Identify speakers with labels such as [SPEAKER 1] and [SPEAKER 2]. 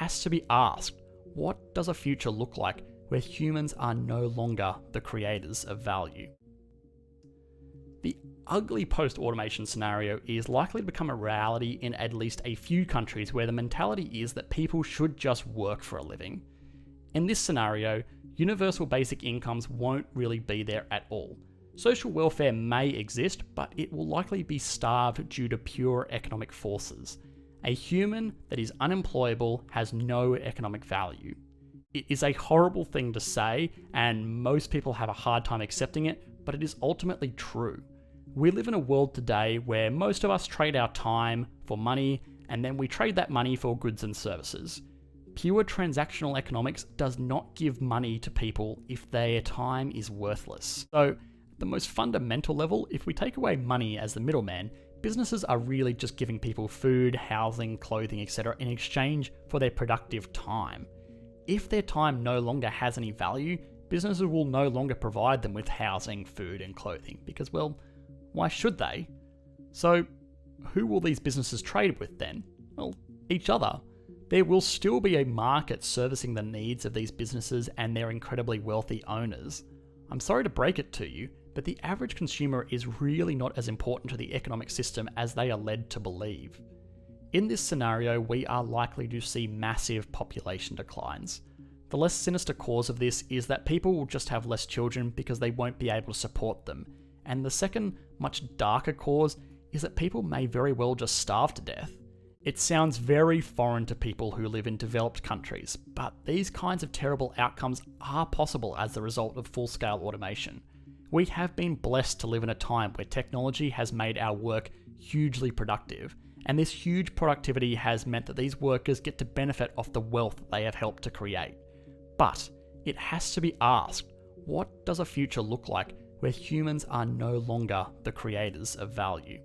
[SPEAKER 1] has to be asked, what does a future look like where humans are no longer the creators of value? The ugly post-automation scenario is likely to become a reality in at least a few countries where the mentality is that people should just work for a living. In this scenario, universal basic incomes won't really be there at all. Social welfare may exist, but it will likely be starved due to pure economic forces. A human that is unemployable has no economic value. It is a horrible thing to say, and most people have a hard time accepting it, but it is ultimately true. We live in a world today where most of us trade our time for money, and then we trade that money for goods and services. Pure transactional economics does not give money to people if their time is worthless. So, at the most fundamental level, if we take away money as the middleman, businesses are really just giving people food, housing, clothing, etc. in exchange for their productive time. If their time no longer has any value, businesses will no longer provide them with housing, food, and clothing because, well, why should they? So, who will these businesses trade with then? Well, each other. There will still be a market servicing the needs of these businesses and their incredibly wealthy owners. I'm sorry to break it to you, but the average consumer is really not as important to the economic system as they are led to believe. In this scenario, we are likely to see massive population declines. The less sinister cause of this is that people will just have less children because they won't be able to support them. And the second, much darker cause is that people may very well just starve to death. It sounds very foreign to people who live in developed countries, but these kinds of terrible outcomes are possible as the result of full-scale automation. We have been blessed to live in a time where technology has made our work hugely productive, and this huge productivity has meant that these workers get to benefit off the wealth they have helped to create. But it has to be asked, what does a future look like where humans are no longer the creators of value?